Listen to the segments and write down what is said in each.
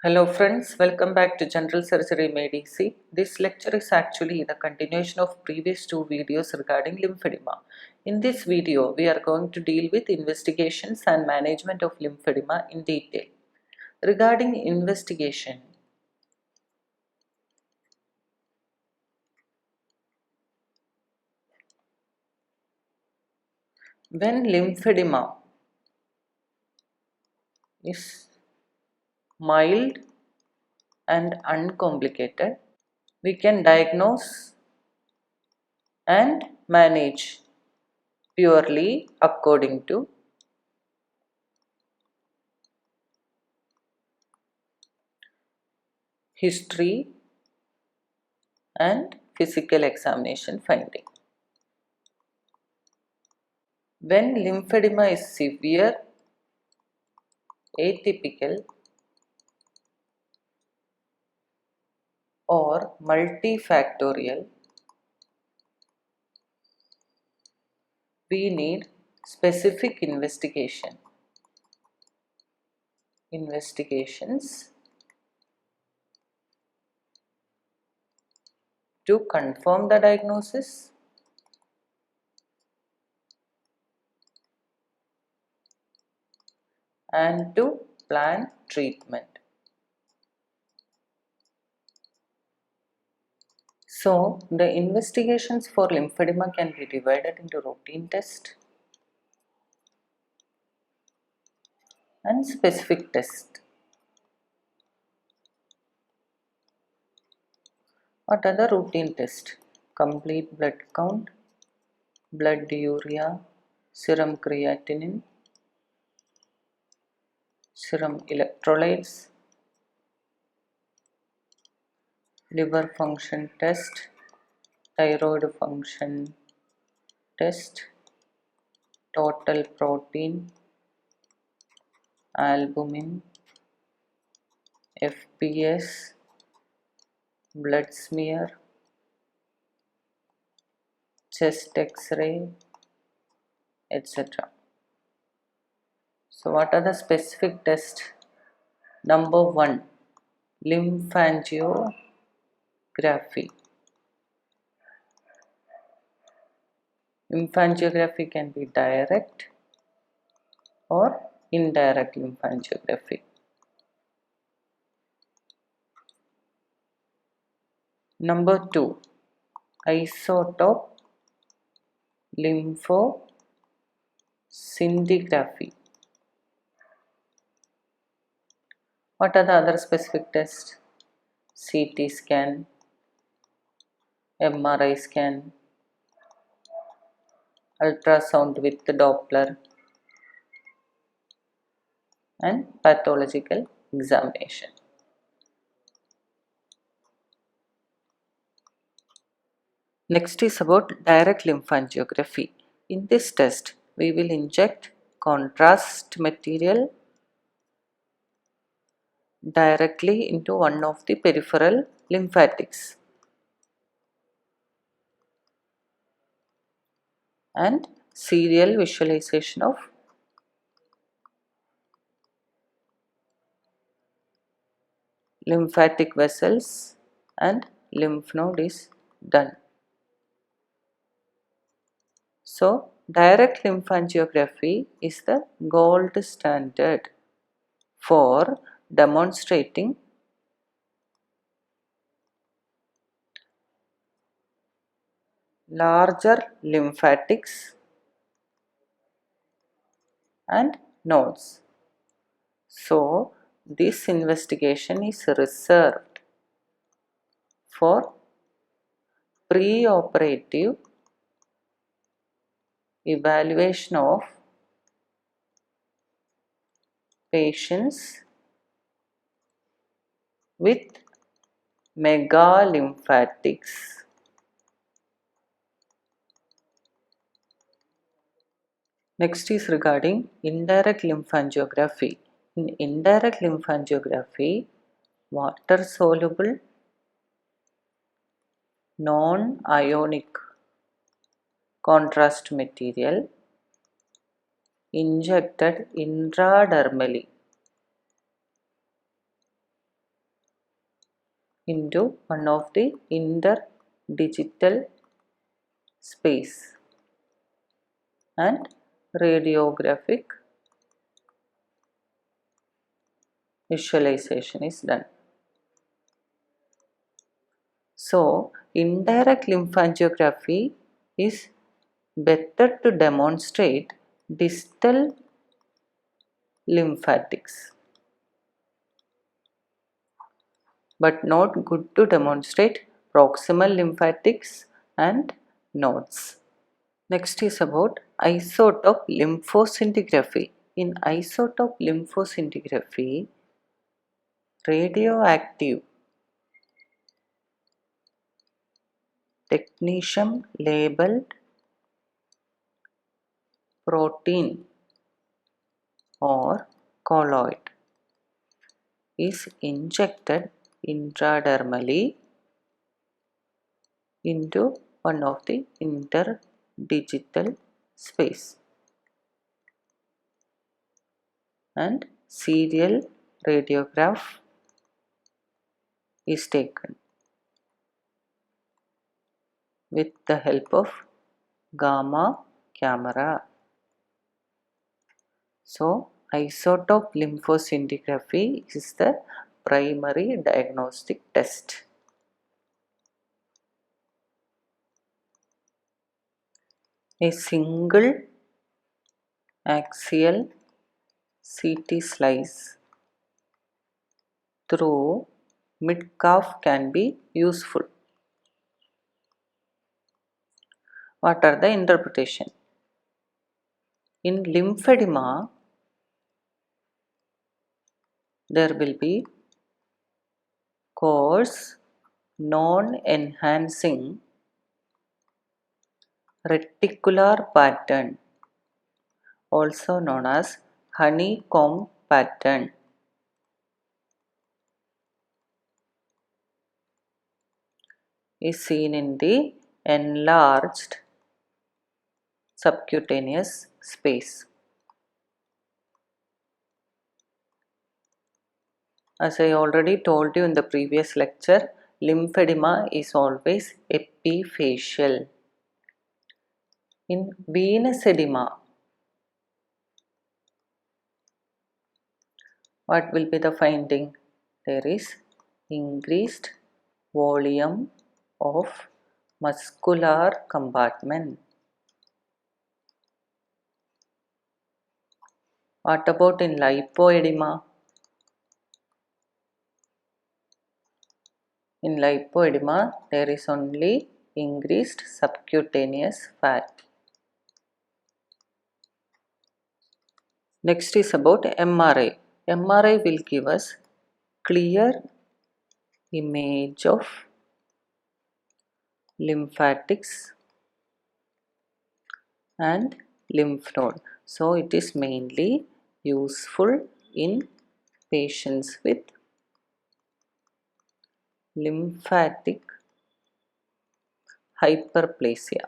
Hello friends, welcome back to General Surgery Made Easy. This lecture is actually the continuation of previous two videos regarding lymphedema. In this video, we are going to deal with investigations and management of lymphedema in detail. Regarding investigation, when lymphedema is mild and uncomplicated, we can diagnose and manage purely according to history and physical examination finding. When lymphedema is severe, atypical, or multifactorial, we need specific investigations to confirm the diagnosis and to plan treatment. So, the investigations for lymphedema can be divided into routine test and specific test. What are the routine tests? Complete blood count, blood urea, serum creatinine, serum electrolytes, liver function test, thyroid function test, total protein, albumin, FPS, blood smear, chest x-ray, etc. So what are the specific tests? Number 1, lymphangiogram. Lymphangiogram can be direct or indirect lymphangiogram. Number 2, isotope lymphoscintigraphy. What are the other specific tests? CT scan, MRI scan, ultrasound with Doppler, and pathological examination. Next is about direct lymphangiogram. In this test, we will inject contrast material directly into one of the peripheral lymphatics and serial visualization of lymphatic vessels and lymph node is done. So, direct lymphangiogram is the gold standard for demonstrating larger lymphatics and nodes. So, this investigation is reserved for preoperative evaluation of patients with megalymphatics. Next is regarding indirect lymphangiogram. In indirect lymphangiogram, water soluble non-ionic contrast material injected intradermally into one of the interdigital space and radiographic visualization is done. So, indirect lymphangiography is better to demonstrate distal lymphatics, but not good to demonstrate proximal lymphatics and nodes. Next is about isotope lymphoscintigraphy. In isotope lymphoscintigraphy, radioactive technetium labeled protein or colloid is injected intradermally into one of the interdigital space and serial radiograph is taken with the help of gamma camera. So, isotope lymphoscintigraphy is the primary diagnostic test. A single axial CT slice through mid-calf can be useful. What are the interpretation? In lymphedema, there will be coarse, non-enhancing reticular pattern, also known as honeycomb pattern, is seen in the enlarged subcutaneous space. As I already told you in the previous lecture, lymphedema is always epiphyseal. In venous edema, what will be the finding? There is increased volume of muscular compartment. What about in lipoedema? In lipoedema, there is only increased subcutaneous fat. Next is about MRI. MRI will give us clear image of lymphatics and lymph node. So it is mainly useful in patients with lymphatic hyperplasia.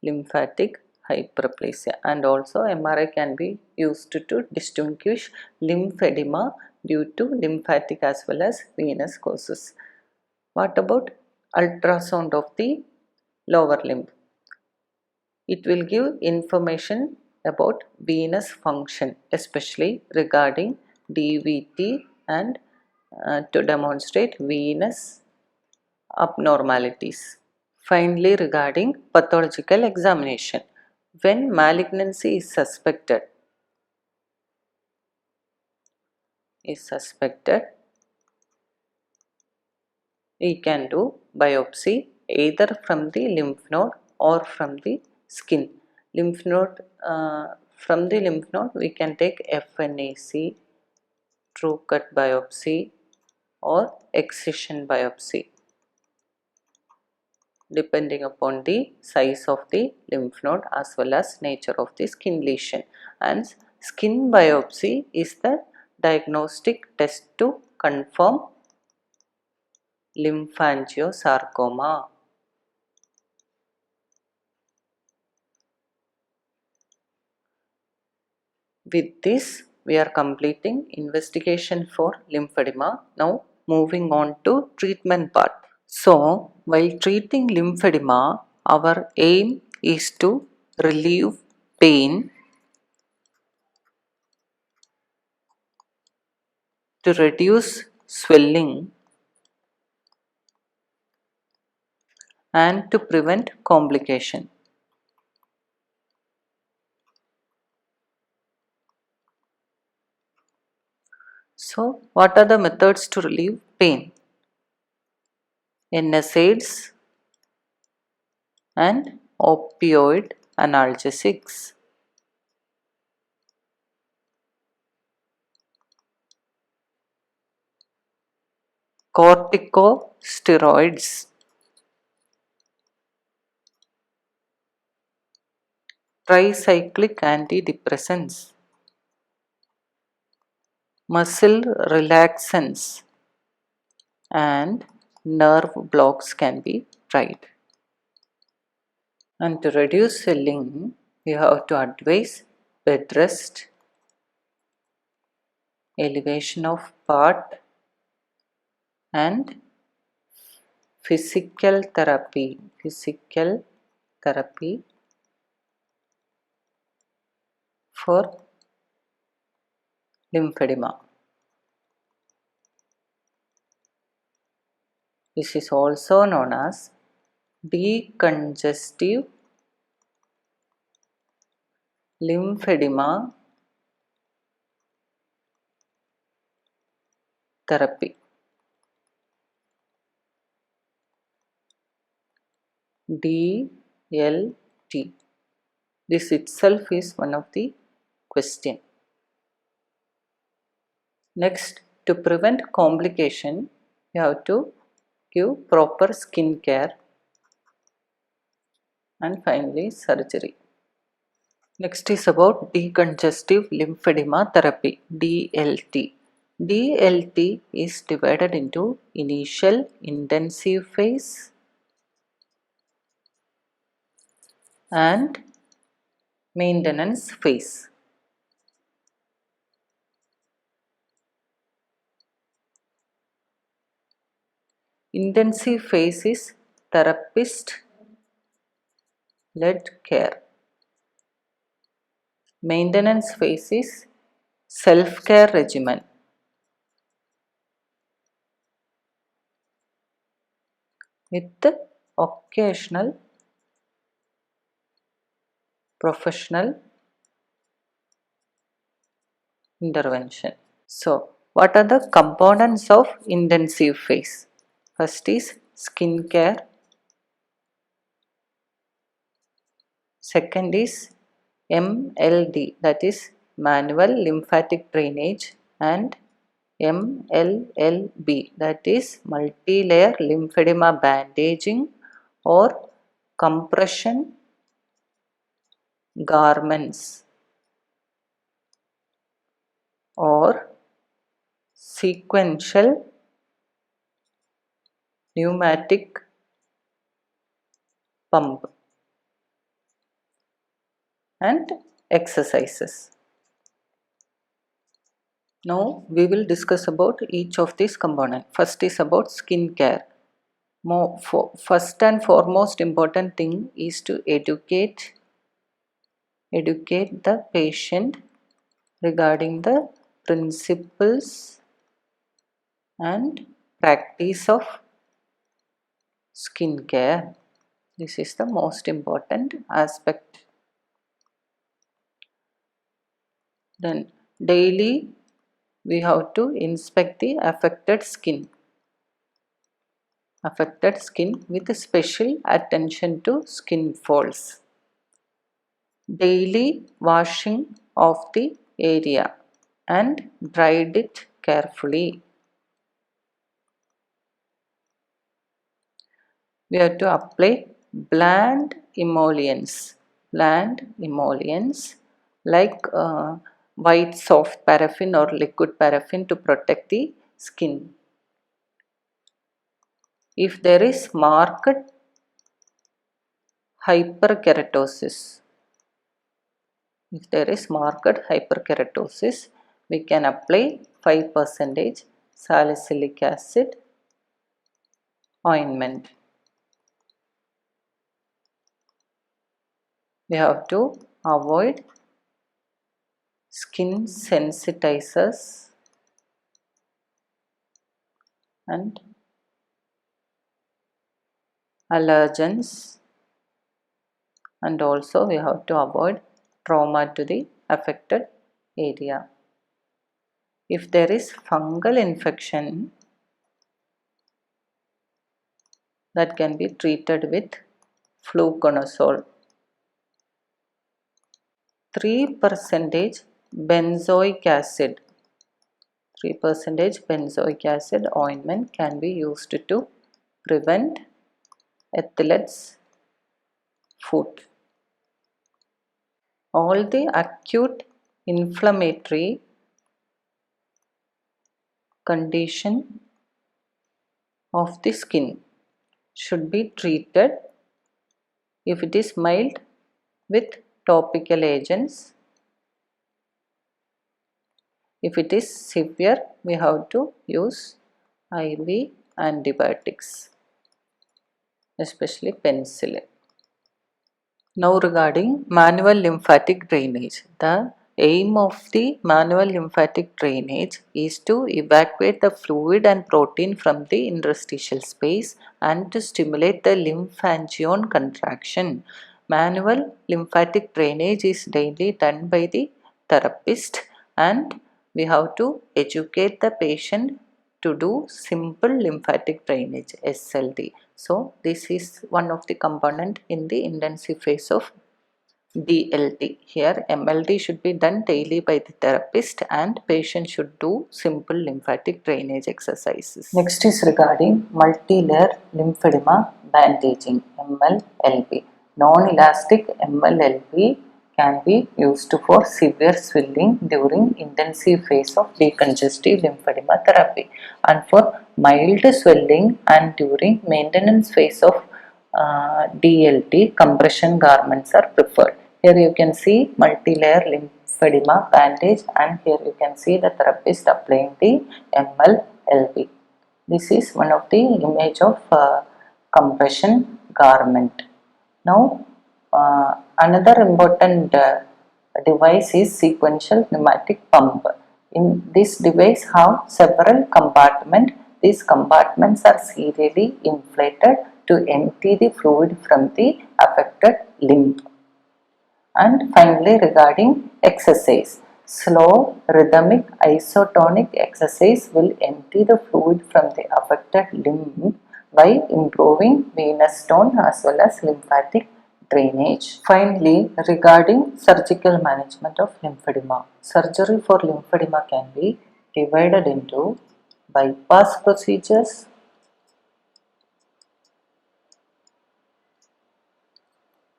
Lymphatic hyperplasia, and also MRI can be used to distinguish lymphedema due to lymphatic as well as venous causes. What about ultrasound of the lower limb? It will give information about venous function, especially regarding DVT and to demonstrate venous abnormalities. Finally, regarding pathological examination, when malignancy is suspected, we can do biopsy either from the lymph node or from the skin. Lymph node, from the lymph node we can take FNAC, true cut biopsy or excision biopsy, depending upon the size of the lymph node as well as nature of the skin lesion. And skin biopsy is the diagnostic test to confirm lymphangiosarcoma. With this, we are completing investigation for lymphedema. Now moving on to treatment part. So while treating lymphedema, our aim is to relieve pain, to reduce swelling, and to prevent complication. So what are the methods to relieve pain? NSAIDs and opioid analgesics. Corticosteroids, tricyclic antidepressants, muscle relaxants, and nerve blocks can be tried. And to reduce swelling, we have to advise bed rest, elevation of part, and physical therapy. Physical therapy for lymphedema. This is also known as decongestive lymphedema therapy. DLT. This itself is one of the question. Next, to prevent complication, you have to give proper skin care, and finally surgery. Next is about decongestive lymphedema therapy, DLT. DLT is divided into initial intensive phase and maintenance phase. Intensive phase is therapist led care. Maintenance phase is self-care regimen. With occasional professional intervention. So, what are the components of intensive phase? First is skin care. Second is MLD, that is manual lymphatic drainage, and MLLB, that is multi-layer lymphedema bandaging or compression garments or sequential pneumatic pump and exercises. Now we will discuss about each of these components. First is about skin care. First and foremost important thing is to educate the patient regarding the principles and practice of skin care. This is the most important aspect. Then daily we have to inspect the affected skin with special attention to skin folds. Daily washing of the area and dried it carefully. We have to apply bland emollients like white soft paraffin or liquid paraffin to protect the skin. If there is marked hyperkeratosis, we can apply 5% salicylic acid ointment. We have to avoid skin sensitizers and allergens, and also we have to avoid trauma to the affected area. If there is fungal infection, that can be treated with fluconazole. 3% benzoic acid. 3% benzoic acid ointment can be used to prevent athlete's foot. All the acute inflammatory condition of the skin should be treated, if it is mild, with topical agents. If it is severe, we have to use IV antibiotics, especially penicillin. Now regarding manual lymphatic drainage. The aim of the manual lymphatic drainage is to evacuate the fluid and protein from the interstitial space and to stimulate the lymphangion contraction. Manual lymphatic drainage is daily done by the therapist, and we have to educate the patient to do simple lymphatic drainage, SLD. So this is one of the component in the intensive phase of DLT. Here MLD should be done daily by the therapist, and patient should do simple lymphatic drainage exercises. Next is regarding multi-layer lymphedema bandaging, MLLB. Non-elastic MLLB can be used for severe swelling during intensive phase of decongestive lymphedema therapy, and for mild swelling and during maintenance phase of DLT, compression garments are preferred. Here you can see multi-layer lymphedema bandage, and here you can see the therapist applying the MLLB. This is one of the image of compression garment. Now another important device is sequential pneumatic pump. In this device have several compartments. These compartments are serially inflated to empty the fluid from the affected limb. And finally, regarding exercise, slow, rhythmic, isotonic exercise will empty the fluid from the affected limb by improving venous tone as well as lymphatic drainage. Finally, regarding surgical management of lymphedema, surgery for lymphedema can be divided into bypass procedures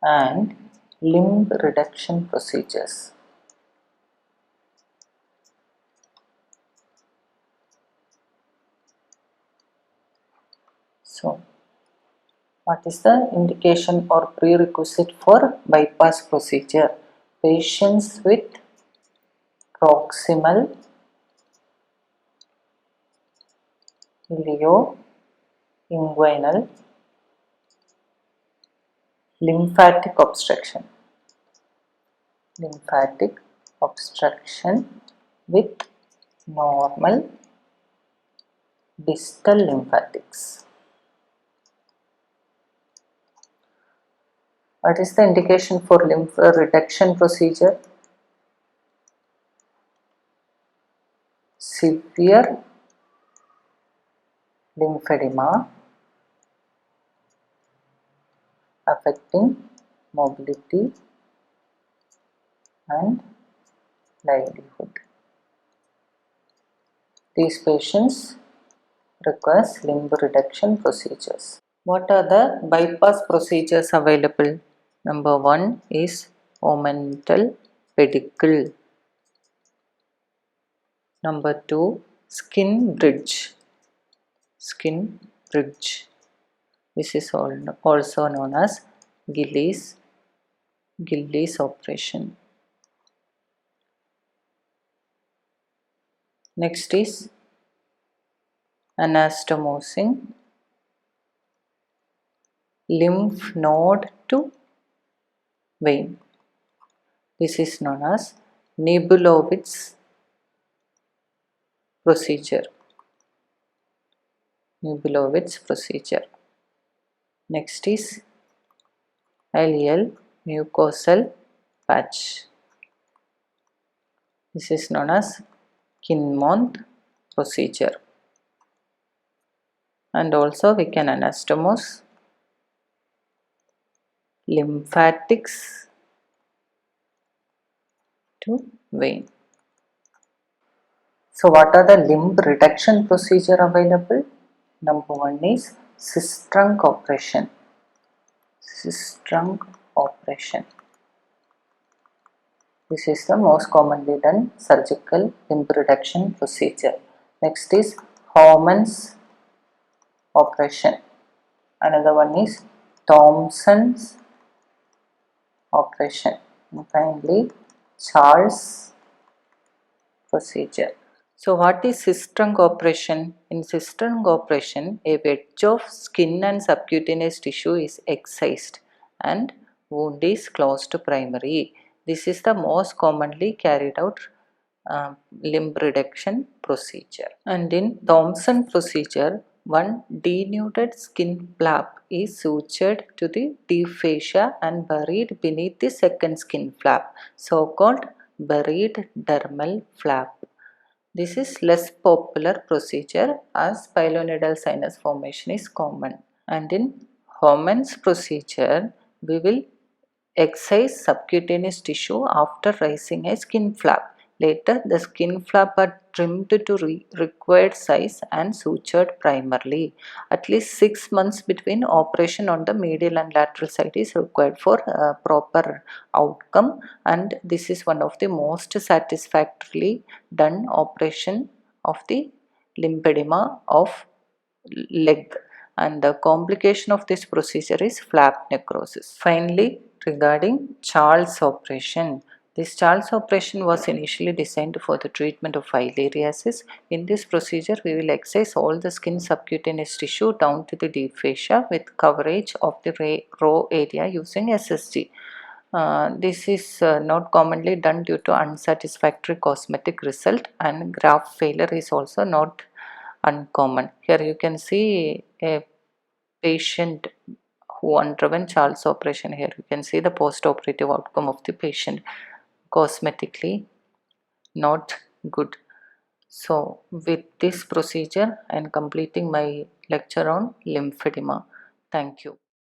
and limb reduction procedures. So, what is the indication or prerequisite for bypass procedure? Patients with proximal ilioinguinal lymphatic obstruction with normal distal lymphatics. What is the indication for lymph reduction procedure? Severe lymphedema affecting mobility and livelihood. These patients require limb reduction procedures. What are the bypass procedures available? Number 1 is omental pedicle. Number 2, skin bridge. This is also known as Gillies operation. Next is anastomosing lymph node to vein. This is known as Nebulowitz procedure. Nebulowitz procedure. Next is LL mucosal patch. This is known as Kinmonth procedure. And also we can anastomose lymphatics to vein. So what are the limb reduction procedure available? Number one is cyst-trunk operation. Cyst-trunk operation. This is the most commonly done surgical limb reduction procedure. Next is Homan's operation. Another one is Thompson's operation. And finally, Charles procedure. So what is cyst-trunk operation? In cyst-trunk operation, a wedge of skin and subcutaneous tissue is excised and wound is closed primary. This is the most commonly carried out limb reduction procedure. And in Thompson procedure, one denuded skin flap is sutured to the deep fascia and buried beneath the second skin flap, so-called buried dermal flap. This is less popular procedure as pilonidal sinus formation is common. And in Homan's procedure, we will excise subcutaneous tissue after raising a skin flap. Later, the skin flap are trimmed to required size and sutured primarily. At least 6 months between operation on the medial and lateral side is required for proper outcome, and this is one of the most satisfactorily done operation of the lymphedema of leg, and the complication of this procedure is flap necrosis. Finally, regarding Charles operation. This Charles operation was initially designed for the treatment of filariasis. In this procedure, we will excise all the skin subcutaneous tissue down to the deep fascia with coverage of the raw area using SSG. This is not commonly done due to unsatisfactory cosmetic result, and graft failure is also not uncommon. Here you can see a patient who underwent Charles operation. Here you can see the post-operative outcome of the patient. Cosmetically not good. So with this procedure I am completing my lecture on lymphedema. Thank you.